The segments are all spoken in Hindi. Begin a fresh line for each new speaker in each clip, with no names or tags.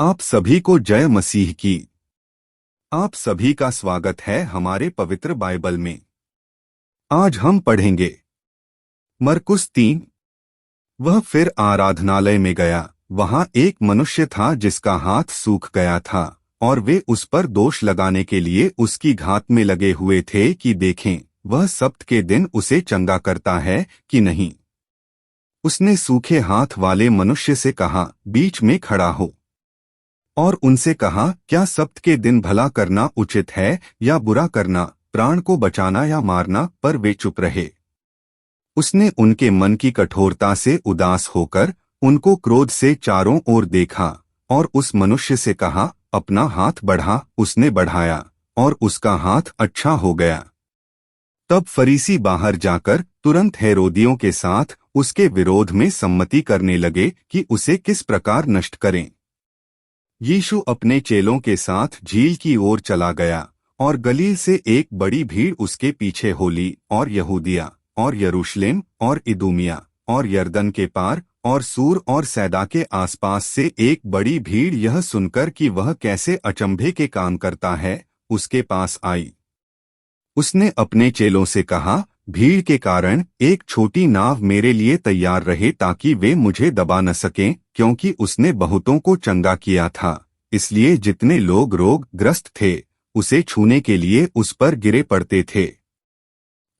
आप सभी को जय मसीह की। आप सभी का स्वागत है हमारे पवित्र बाइबल में। आज हम पढ़ेंगे मरकुस 3। वह फिर आराधनालय में गया। वहां एक मनुष्य था जिसका हाथ सूख गया था, और वे उस पर दोष लगाने के लिए उसकी घात में लगे हुए थे कि देखें वह सब्त के दिन उसे चंगा करता है कि नहीं। उसने सूखे हाथ वाले मनुष्य से कहा, बीच में खड़ा हो। और उनसे कहा, क्या सब्त के दिन भला करना उचित है या बुरा करना, प्राण को बचाना या मारना? पर वे चुप रहे। उसने उनके मन की कठोरता से उदास होकर उनको क्रोध से चारों ओर देखा और उस मनुष्य से कहा, अपना हाथ बढ़ा। उसने बढ़ाया और उसका हाथ अच्छा हो गया। तब फरीसी बाहर जाकर तुरंत हेरोदियों के साथ उसके विरोध में सम्मति करने लगे कि उसे किस प्रकार नष्ट करें। यीशु अपने चेलों के साथ झील की ओर चला गया, और गलील से एक बड़ी भीड़ उसके पीछे हो ली, और यहूदिया और यरूशलेम और इदूमिया और यरदन के पार और सूर और सैदा के आसपास से एक बड़ी भीड़ यह सुनकर कि वह कैसे अचंभे के काम करता है, उसके पास आई। उसने अपने चेलों से कहा, भीड़ के कारण एक छोटी नाव मेरे लिए तैयार रहे ताकि वे मुझे दबा न सकें, क्योंकि उसने बहुतों को चंगा किया था। इसलिए जितने लोग रोग ग्रस्त थे उसे छूने के लिए उस पर गिरे पड़ते थे।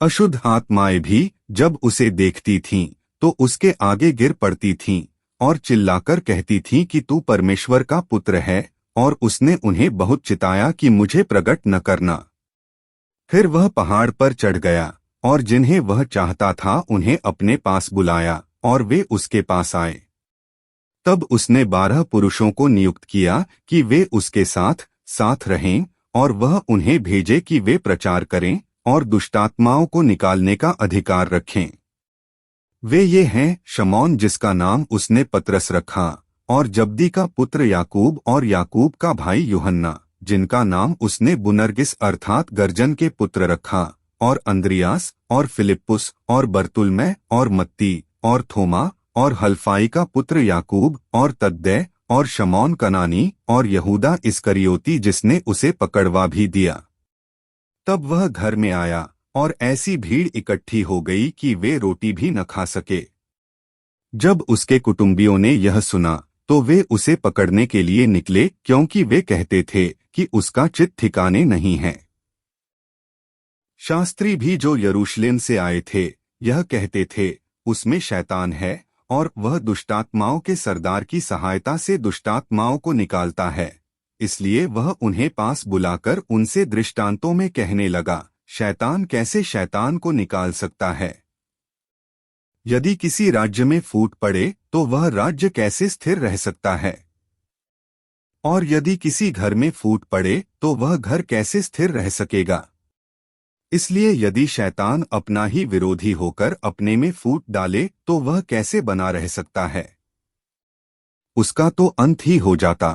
अशुद्ध आत्माएं भी जब उसे देखती थीं तो उसके आगे गिर पड़ती थीं और चिल्लाकर कहती थीं कि तू परमेश्वर का पुत्र है, और उसने उन्हें बहुत चिताया कि मुझे प्रकट न करना। फिर वह पहाड़ पर चढ़ गया, और जिन्हें वह चाहता था उन्हें अपने पास बुलाया, और वे उसके पास आए। तब उसने 12 पुरुषों को नियुक्त किया कि वे उसके साथ साथ रहें, और वह उन्हें भेजे कि वे प्रचार करें और दुष्टात्माओं को निकालने का अधिकार रखें। वे ये हैं, शमौन जिसका नाम उसने पतरस रखा, और जब्दी का पुत्र याकूब, और याकूब का भाई यूहन्ना जिनका नाम उसने बुनर्गिस अर्थात गर्जन के पुत्र रखा, और अंद्रियास और फिलिप्पुस और बर्तुल्मै और मत्ती और थोमा और हल्फाई का पुत्र याकूब और तद्दै और शमौन कनानी और यहूदा इस्करियोती जिसने उसे पकड़वा भी दिया। तब वह घर में आया, और ऐसी भीड़ इकट्ठी हो गई कि वे रोटी भी न खा सके। जब उसके कुटुंबियों ने यह सुना तो वे उसे पकड़ने के लिए निकले, क्योंकि वे कहते थे कि उसका चित्त ठिकाने नहीं है। शास्त्री भी जो यरूशलेम से आए थे यह कहते थे, उसमें शैतान है, और वह दुष्टात्माओं के सरदार की सहायता से दुष्टात्माओं को निकालता है। इसलिए वह उन्हें पास बुलाकर उनसे दृष्टांतों में कहने लगा, शैतान कैसे शैतान को निकाल सकता है? यदि किसी राज्य में फूट पड़े तो वह राज्य कैसे स्थिर रह सकता है? और यदि किसी घर में फूट पड़े तो वह घर कैसे स्थिर रह सकेगा? इसलिए यदि शैतान अपना ही विरोधी होकर अपने में फूट डाले तो वह कैसे बना रह सकता है? उसका तो अंत ही हो जाता।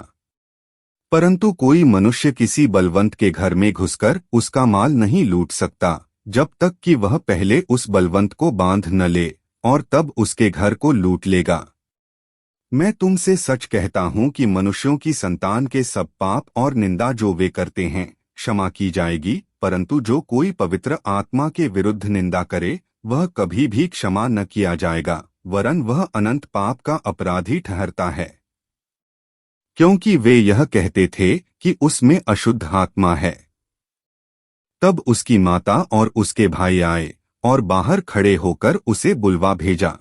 परंतु कोई मनुष्य किसी बलवंत के घर में घुसकर उसका माल नहीं लूट सकता, जब तक कि वह पहले उस बलवंत को बांध न ले, और तब उसके घर को लूट लेगा। मैं तुमसे सच कहता हूं कि मनुष्यों की संतान के सब पाप और निंदा जो वे करते हैं क्षमा की जाएगी, परंतु जो कोई पवित्र आत्मा के विरुद्ध निंदा करे वह कभी भी क्षमा न किया जाएगा, वरन वह अनंत पाप का अपराधी ठहरता है। क्योंकि वे यह कहते थे कि उसमें अशुद्ध आत्मा है। तब उसकी माता और उसके भाई आए और बाहर खड़े होकर उसे बुलवा भेजा।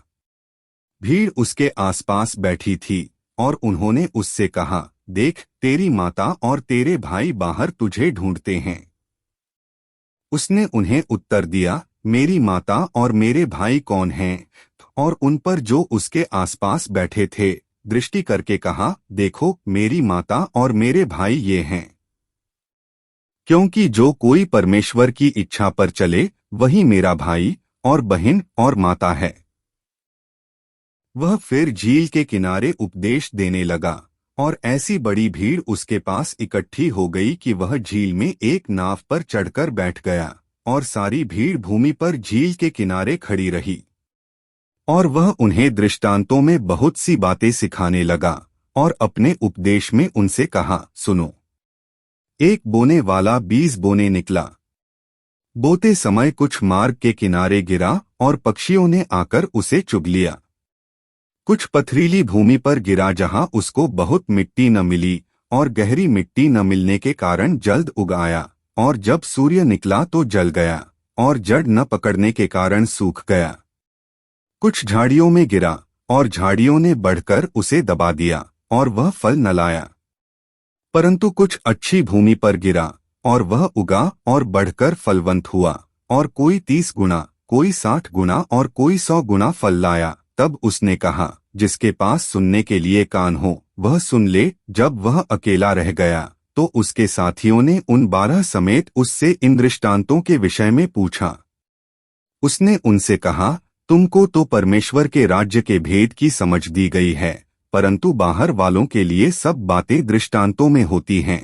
भीड़ उसके आसपास बैठी थी, और उन्होंने उससे कहा, देख, तेरी माता और तेरे भाई बाहर तुझे ढूंढते हैं। उसने उन्हें उत्तर दिया, मेरी माता और मेरे भाई कौन हैं? और उन पर जो उसके आसपास बैठे थे दृष्टि करके कहा, देखो, मेरी माता और मेरे भाई ये हैं। क्योंकि जो कोई परमेश्वर की इच्छा पर चले वही मेरा भाई और बहन और माता है। वह फिर झील के किनारे उपदेश देने लगा, और ऐसी बड़ी भीड़ उसके पास इकट्ठी हो गई कि वह झील में एक नाव पर चढ़कर बैठ गया, और सारी भीड़ भूमि पर झील के किनारे खड़ी रही। और वह उन्हें दृष्टांतों में बहुत सी बातें सिखाने लगा, और अपने उपदेश में उनसे कहा, सुनो। एक बोने वाला बीज बोने निकला। बोते समय कुछ मार्ग के किनारे गिरा और पक्षियों ने आकर उसे चुग लिया। कुछ पथरीली भूमि पर गिरा जहां उसको बहुत मिट्टी न मिली और गहरी मिट्टी न मिलने के कारण जल्द उग आया, और जब सूर्य निकला तो जल गया और जड़ न पकड़ने के कारण सूख गया। कुछ झाड़ियों में गिरा और झाड़ियों ने बढ़कर उसे दबा दिया और वह फल न लाया। परंतु कुछ अच्छी भूमि पर गिरा और वह उगा और बढ़कर फलवंत हुआ, और कोई 30 गुना, कोई 60 गुना और कोई 100 गुना फल लाया। तब उसने कहा, जिसके पास सुनने के लिए कान हो वह सुन ले। जब वह अकेला रह गया तो उसके साथियों ने उन 12 समेत उससे इन दृष्टांतों के विषय में पूछा। उसने उनसे कहा, तुमको तो परमेश्वर के राज्य के भेद की समझ दी गई है, परंतु बाहर वालों के लिए सब बातें दृष्टांतों में होती हैं,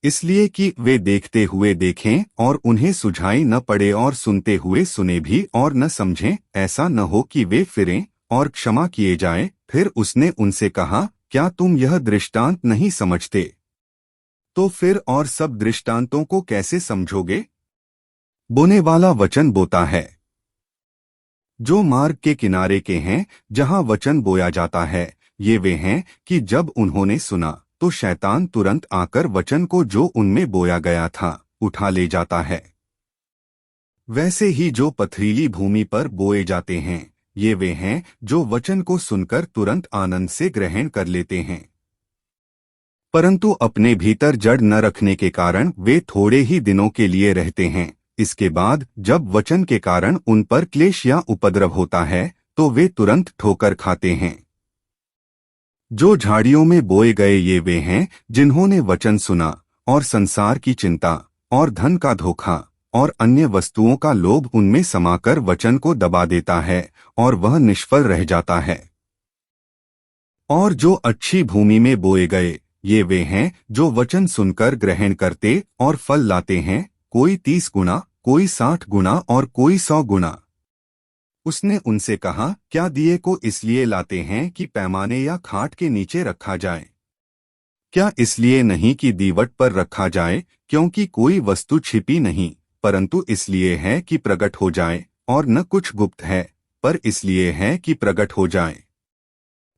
इसलिए कि वे देखते हुए देखें और उन्हें सुझाई न पड़े और सुनते हुए सुने भी और न समझें, ऐसा न हो कि वे फिरें और क्षमा किए जाएं। फिर उसने उनसे कहा, क्या तुम यह दृष्टांत नहीं समझते? तो फिर और सब दृष्टांतों को कैसे समझोगे? बोने वाला वचन बोता है। जो मार्ग के किनारे के हैं, जहां वचन बोया जाता है, ये वे हैं कि जब उन्होंने सुना तो शैतान तुरंत आकर वचन को जो उनमें बोया गया था उठा ले जाता है। वैसे ही जो पथरीली भूमि पर बोए जाते हैं, ये वे हैं जो वचन को सुनकर तुरंत आनंद से ग्रहण कर लेते हैं, परंतु अपने भीतर जड़ न रखने के कारण वे थोड़े ही दिनों के लिए रहते हैं। इसके बाद जब वचन के कारण उन पर क्लेश या उपद्रव होता है तो वे तुरंत ठोकर खाते हैं। जो झाड़ियों में बोए गए ये वे हैं जिन्होंने वचन सुना और संसार की चिंता और धन का धोखा और अन्य वस्तुओं का लोभ उनमें समाकर वचन को दबा देता है और वह निष्फल रह जाता है। और जो अच्छी भूमि में बोए गए ये वे हैं जो वचन सुनकर ग्रहण करते और फल लाते हैं, कोई 30 गुना, कोई 60 गुना और कोई 100 गुना। उसने उनसे कहा, क्या दिए को इसलिए लाते हैं कि पैमाने या खाट के नीचे रखा जाए? क्या इसलिए नहीं कि दीवट पर रखा जाए, क्योंकि कोई वस्तु छिपी नहीं, परंतु इसलिए है कि प्रकट हो जाए, और न कुछ गुप्त है, पर इसलिए है कि प्रकट हो जाए।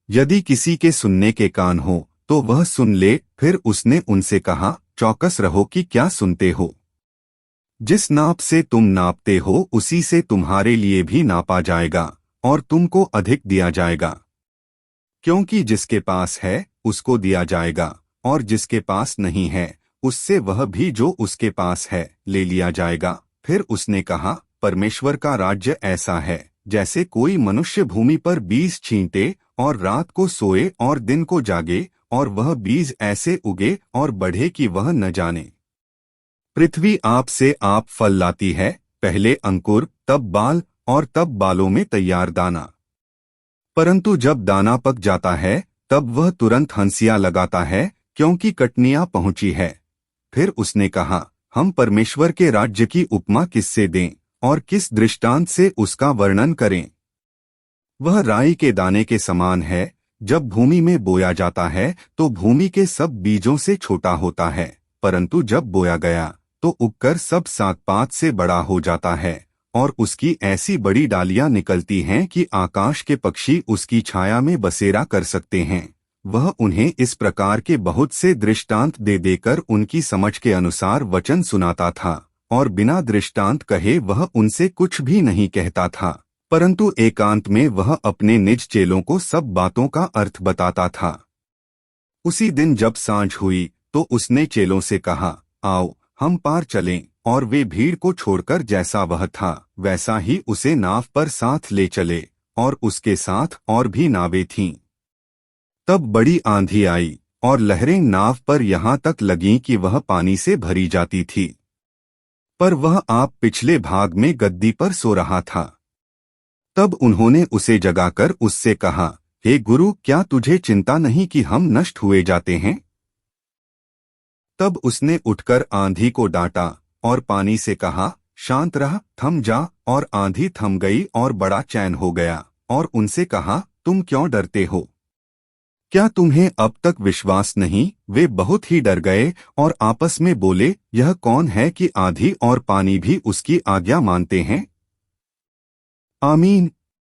यदि किसी के सुनने के कान हो तो वह सुन ले। फिर उसने उनसे कहा, चौकस रहो कि क्या सुनते हो। जिस नाप से तुम नापते हो उसी से तुम्हारे लिए भी नापा जाएगा और तुमको अधिक दिया जाएगा। क्योंकि जिसके पास है उसको दिया जाएगा, और जिसके पास नहीं है उससे वह भी जो उसके पास है ले लिया जाएगा। फिर उसने कहा, परमेश्वर का राज्य ऐसा है जैसे कोई मनुष्य भूमि पर बीज छींटे और रात को सोए और दिन को जागे, और वह बीज ऐसे उगे और बढ़े कि वह न जाने। पृथ्वी आप से आप फल लाती है, पहले अंकुर, तब बाल, और तब बालों में तैयार दाना। परंतु जब दाना पक जाता है तब वह तुरंत हंसिया लगाता है, क्योंकि कटनियां पहुंची है। फिर उसने कहा, हम परमेश्वर के राज्य की उपमा किससे दें और किस दृष्टांत से उसका वर्णन करें? वह राई के दाने के समान है। जब भूमि में बोया जाता है तो भूमि के सब बीजों से छोटा होता है, परंतु जब बोया गया तो उगकर सब 7 पात से बड़ा हो जाता है, और उसकी ऐसी बड़ी डालियां निकलती हैं कि आकाश के पक्षी उसकी छाया में बसेरा कर सकते हैं। वह उन्हें इस प्रकार के बहुत से दृष्टांत दे देकर उनकी समझ के अनुसार वचन सुनाता था, और बिना दृष्टांत कहे वह उनसे कुछ भी नहीं कहता था, परंतु एकांत में वह अपने निज चेलों को सब बातों का अर्थ बताता था। उसी दिन जब सांझ हुई तो उसने चेलों से कहा, आओ हम पार चलें, और वे भीड़ को छोड़कर जैसा वह था वैसा ही उसे नाव पर साथ ले चले, और उसके साथ और भी नावें थीं। तब बड़ी आंधी आई और लहरें नाव पर यहाँ तक लगीं कि वह पानी से भरी जाती थी, पर वह आप पिछले भाग में गद्दी पर सो रहा था। तब उन्होंने उसे जगाकर उससे कहा, हे गुरु, क्या तुझे चिंता नहीं कि हम नष्ट हुए जाते हैं? तब उसने उठकर आंधी को डांटा और पानी से कहा, शांत रह, थम जा, और आंधी थम गई और बड़ा चैन हो गया। और उनसे कहा, तुम क्यों डरते हो? क्या तुम्हें अब तक विश्वास नहीं? वे बहुत ही डर गए और आपस में बोले, यह कौन है कि आंधी और पानी भी उसकी आज्ञा मानते हैं? आमीन।